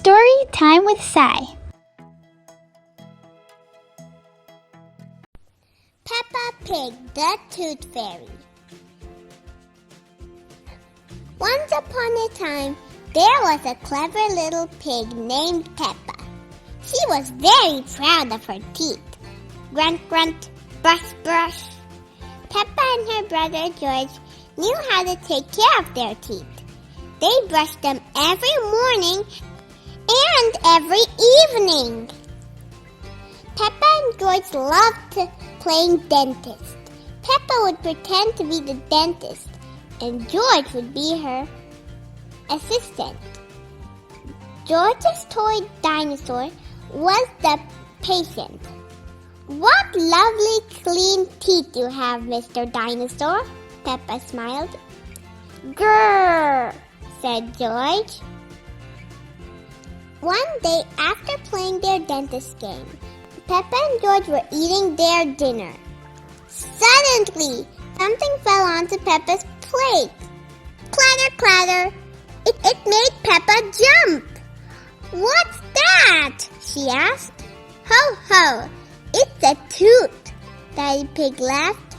Story Time with Sai. Peppa Pig, the Tooth Fairy. Once upon a time, there was a clever little pig named Peppa. She was very proud of her teeth. Grunt, grunt, brush, brush. Peppa and her brother George knew how to take care of their teeth. They brushed them every morning and every evening. Peppa and George loved playing dentist. Peppa would pretend to be the dentist, and George would be her assistant. George's toy dinosaur was the patient. "What lovely clean teeth you have, Mr. Dinosaur," Peppa smiled. "Grrr," said George. One day after playing their dentist game, Peppa and George were eating their dinner. Suddenly, something fell onto Peppa's plate. Clatter, clatter. It made Peppa jump. "What's that?" she asked. "Ho, ho, it's a tooth," Daddy Pig laughed.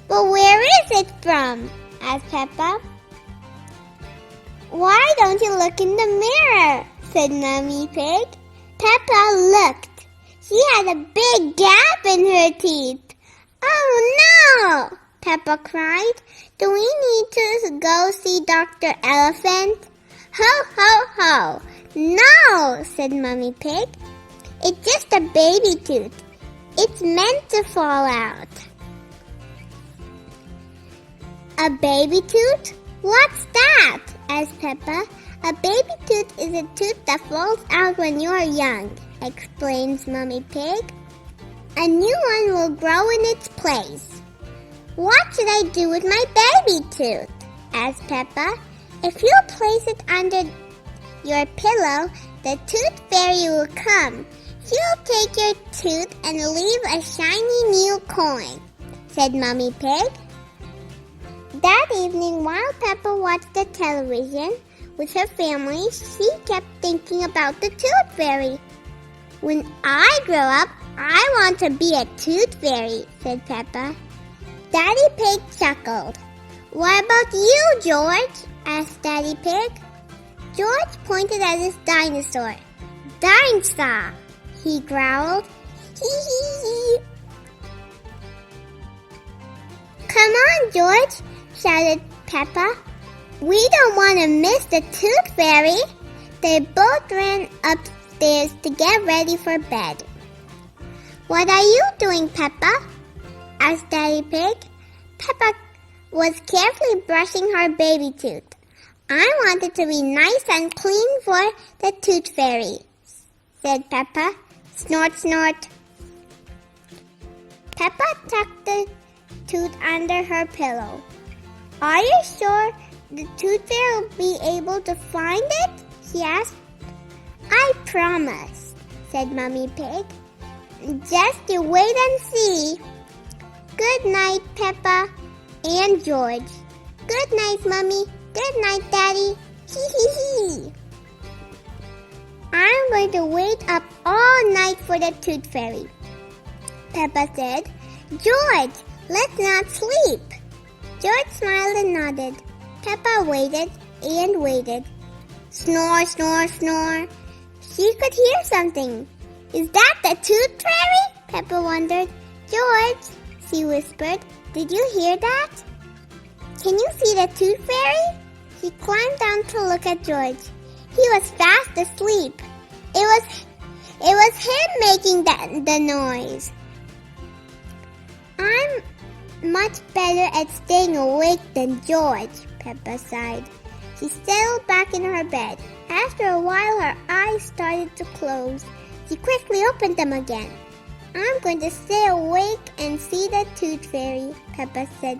"But where is it from?" asked Peppa. "Why don't you look in the mirror?" said Mummy Pig. Peppa looked. She had a big gap in her teeth. "Oh no!" Peppa cried. "Do we need to go see Dr. Elephant?" "Ho, ho, ho! No," said Mummy Pig. "It's just a baby tooth. It's meant to fall out." "A baby tooth? What's that?" asked Peppa. "A baby tooth is a tooth that falls out when you're young," explains Mummy Pig. "A new one will grow in its place." "What should I do with my baby tooth?" asked Peppa. "If you place it under your pillow, the tooth fairy will come. She'll take your tooth and leave a shiny new coin," said Mummy Pig. That evening, while Peppa watched the television with her family, she kept thinking about the tooth fairy. "When I grow up, I want to be a tooth fairy," said Peppa. Daddy Pig chuckled. "What about you, George?" asked Daddy Pig. George pointed at his dinosaur. "Dinosaur," he growled. "Hee hee hee." "Come on, George," shouted Peppa. "We don't want to miss the tooth fairy." They both ran upstairs to get ready for bed. "What are you doing, Peppa?" asked Daddy Pig. Peppa was carefully brushing her baby tooth. "I want it to be nice and clean for the tooth fairy," said Peppa. Snort, snort. Peppa tucked the tooth under her pillow. "Are you sure the tooth fairy will be able to find it?" she asked. "I promise," said Mummy Pig. "Just you wait and see." "Good night, Peppa and George." "Good night, Mummy. Good night, Daddy. Hee hee hee." "I'm going to wait up all night for the tooth fairy," Peppa said. "George, let's not sleep." George smiled and nodded. Peppa waited and waited. Snore, snore, snore. She could hear something. "Is that the tooth fairy?" Peppa wondered. "George," she whispered, "did you hear that?" "Can you see the tooth fairy?" She climbed down to look at George. He was fast asleep. It was him making the noise. "I'm much better at staying awake than George," Peppa sighed. She settled back in her bed. After a while, her eyes started to close. She quickly opened them again. "I'm going to stay awake and see the tooth fairy," Peppa said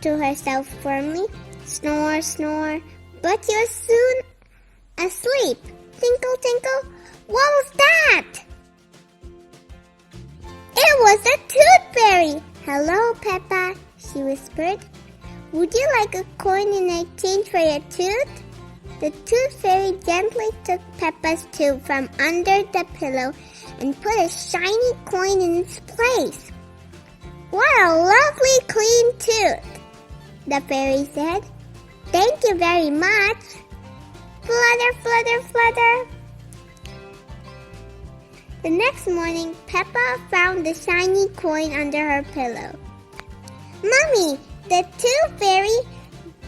to herself firmly. Snore, snore. But you're soon asleep. Tinkle, tinkle. What was that? It was the tooth fairy. "Hello, Peppa," she whispered. "Would you like a coin in exchange for your tooth?" The Tooth Fairy gently took Peppa's tooth from under the pillow and put a shiny coin in its place. "What a lovely clean tooth," the fairy said. "Thank you very much." Flutter, flutter, flutter. The next morning, Peppa found the shiny coin under her pillow. "Mummy, the Tooth Fairy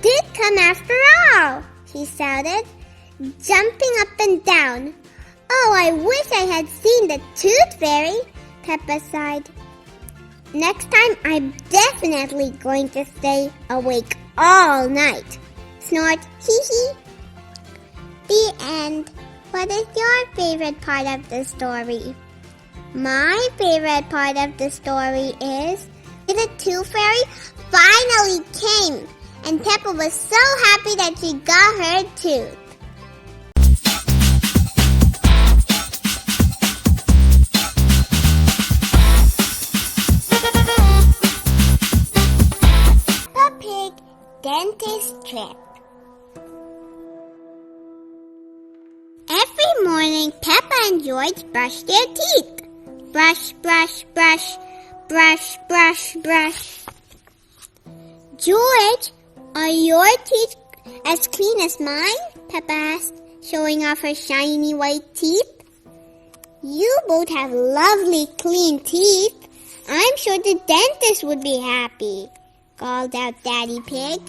did come after all," she shouted, jumping up and down. "Oh, I wish I had seen the Tooth Fairy," Peppa sighed. "Next time, I'm definitely going to stay awake all night." Snort, hee hee. The end. What is your favorite part of the story? My favorite part of the story is the Tooth Fairy finally came, and Peppa was so happy that she got her tooth. The Pig Dentist Trip. Every morning, Peppa and George brush their teeth. Brush, brush, brush, brush, brush, brush. "George, are your teeth as clean as mine?" Peppa asked, showing off her shiny white teeth. "You both have lovely clean teeth. I'm sure the dentist would be happy," called out Daddy Pig.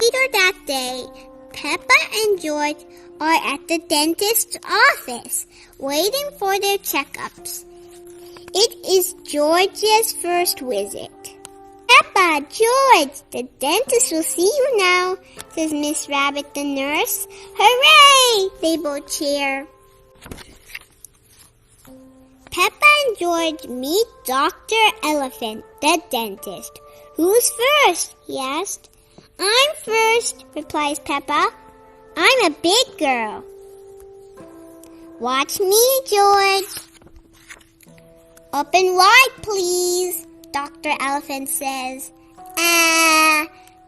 Later that day, Peppa and George are at the dentist's office, waiting for their checkups. It is George's first visit. "Peppa, George, the dentist will see you now," says Miss Rabbit the nurse. "Hooray!" they both cheer. Peppa and George meet Dr. Elephant, the dentist. "Who's first?" he asked. "I'm first," replies Peppa. "I'm a big girl." "Watch me, George." "Open wide, please," Dr. Elephant says.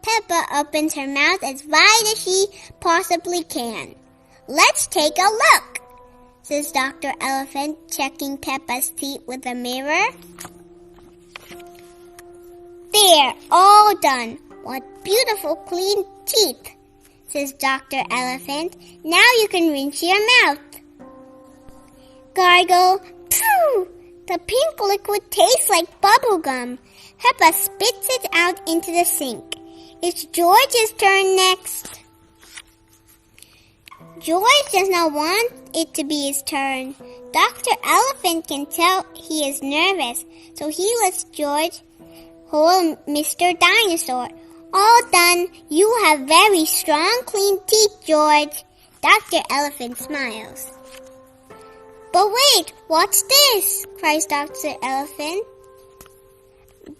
Peppa opens her mouth as wide as she possibly can. "Let's take a look," says Dr. Elephant, checking Peppa's teeth with a mirror. "There, all done. What beautiful clean teeth," says Dr. Elephant. "Now you can rinse your mouth." Gargle. Phew! The pink liquid tastes like bubble gum. Peppa spits it out into the sink. It's George's turn next. George does not want it to be his turn. Dr. Elephant can tell he is nervous, so he lets George hold Mr. Dinosaur. "All done. You have very strong, clean teeth, George." Dr. Elephant smiles. "But wait, what's this?" cries Dr. Elephant.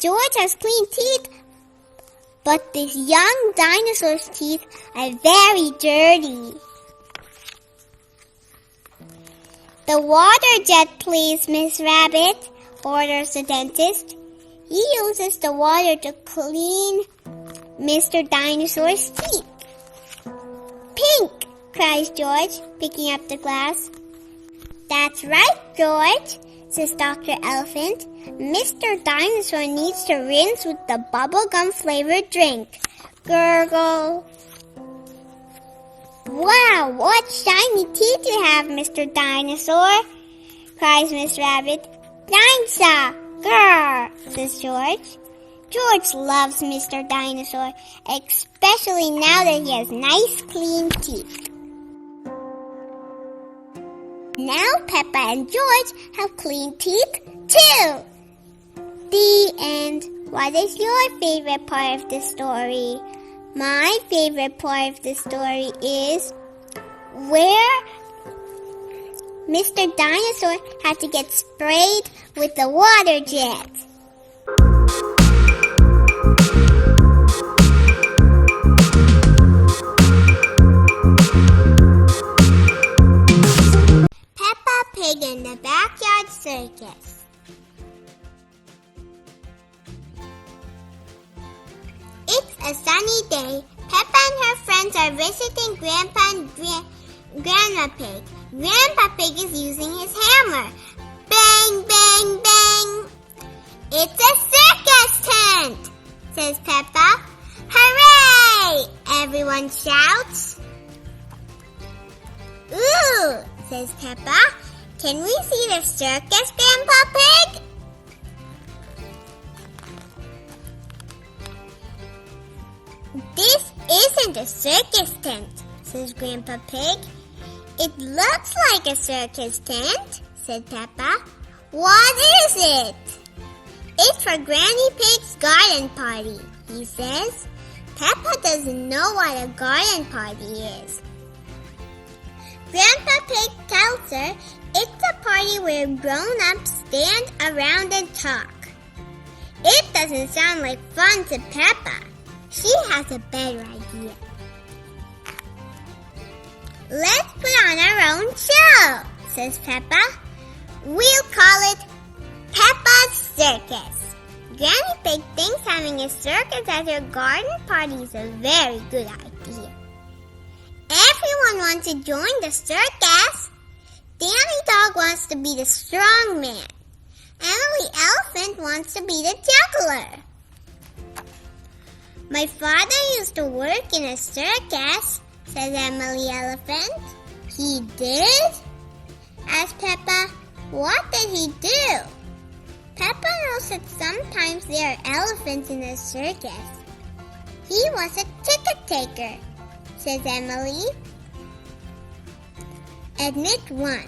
"George has clean teeth, but this young dinosaur's teeth are very dirty." "The water jet, please, Miss Rabbit," orders the dentist. He uses the water to clean Mr. Dinosaur's teeth. "Pink!" cries George, picking up the glass. "That's right, George," says Dr. Elephant. "Mr. Dinosaur needs to rinse with the bubblegum flavored drink. Gurgle." "Wow, what shiny teeth you have, Mr. Dinosaur," cries Miss Rabbit. "Dinosaur, grrr," says George. George loves Mr. Dinosaur, especially now that he has nice clean teeth. Now Peppa and George have clean teeth too. The end. What is your favorite part of the story? My favorite part of the story is where Mr. Dinosaur had to get sprayed with the water jet. Peppa Pig in the Backyard Circus. It's a sunny day. Peppa and her friends elephants are visiting Grandpa and Grandma Pig. Grandpa Pig is using his hammer. Bang, bang, bang. It's a circus tent, says Peppa. Hooray! Everyone shouts. Ooh, says Peppa. Can we see the circus, Grandpa Pig? This isn't a circus tent, says Grandpa Pig. It looks like a circus tent, said Peppa. What is it? It's for Granny Pig's garden party, he says. Peppa doesn't know what a garden party is. Grandpa Pig tells her it's a party where grown-ups stand around and talk. It doesn't sound like fun to Peppa. She has a better idea. Let's put on our own show, says Peppa. We'll call it Peppa's Circus. Granny Pig thinks having a circus at her garden party is a very good idea. Everyone wants to join the circus. Danny Dog wants to be the strong man. Emily Elephant wants to be the juggler. My father used to work in a circus, says Emily Elephant. He did? Asked Peppa. What did he do? Peppa knows that sometimes there are elephants in a circus. He was a ticket taker, says Emily. Admit 1.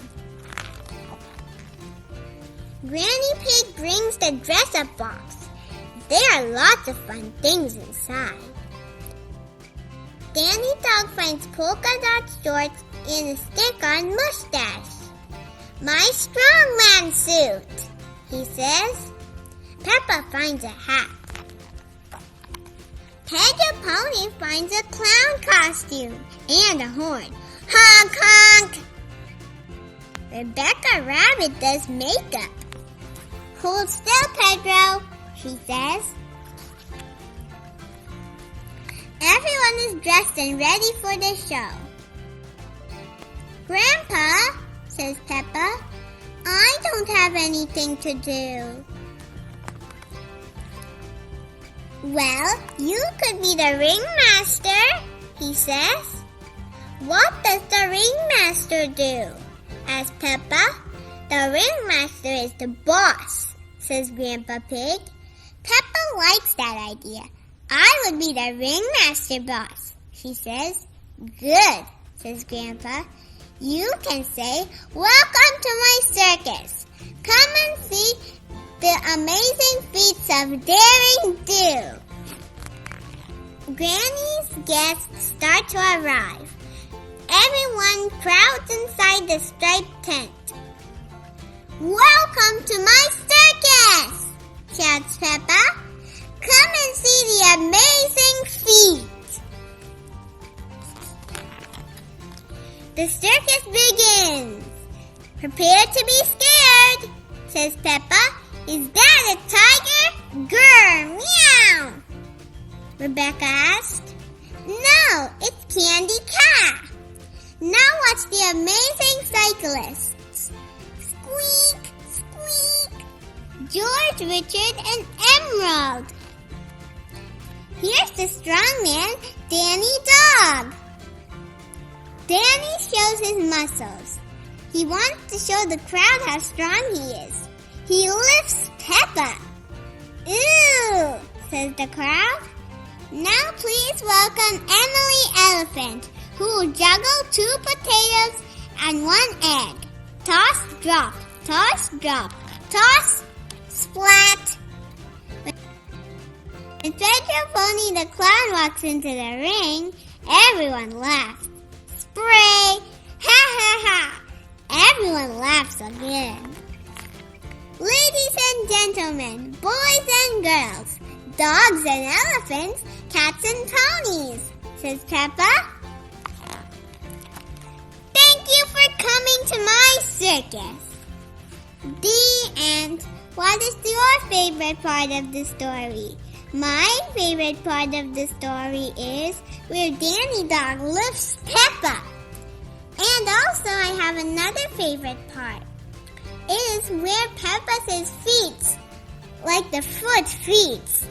Granny Pig brings the dress-up box. There are lots of fun things inside. Danny Dog finds polka dot shorts and a stick-on mustache. My strongman suit, he says. Peppa finds a hat. Pedro Pony finds a clown costume and a horn. Honk, honk! Rebecca Rabbit does makeup. Hold still, Pedro, she says. Everyone is dressed and ready for the show. Grandpa, says Peppa, I don't have anything to do. Well, you could be the ringmaster, he says. What does the ringmaster do? Asked Peppa. The ringmaster is the boss, says Grandpa Pig. Peppa likes that idea. I would be the ringmaster boss, she says. Good, says Grandpa. You can say, welcome to my circus. Come and see the amazing feats of daring do. Granny's guests start to arrive. Everyone crowds inside the striped tent. Welcome to my circus, shouts Peppa. Come and see the amazing feat. The circus begins. Prepare to be scared, says Peppa. Is that a tiger? Grr, meow. Rebecca asked. No, it's Candy Cat. Now watch the amazing cyclists. Squeak, squeak. George, Richard, and Emerald. Here's the strong man, Danny Dog. Danny shows his muscles. He wants to show the crowd how strong he is. He lifts Peppa. Ooh, says the crowd. Now please welcome Emily Elephant, who will juggle 2 potatoes and 1 egg. Toss, drop, toss, drop, toss, splat. When Pedro Pony the clown walks into the ring, everyone laughs. Spray! Ha ha ha! Everyone laughs again. Ladies and gentlemen, boys and girls, dogs and elephants, cats and ponies, says Peppa. Thank you for coming to my circus. The end. What is your favorite part of the story? My favorite part of the story is where Danny Dog lifts Peppa. And also I have another favorite part. It is where Peppa says feet, like the foot feet.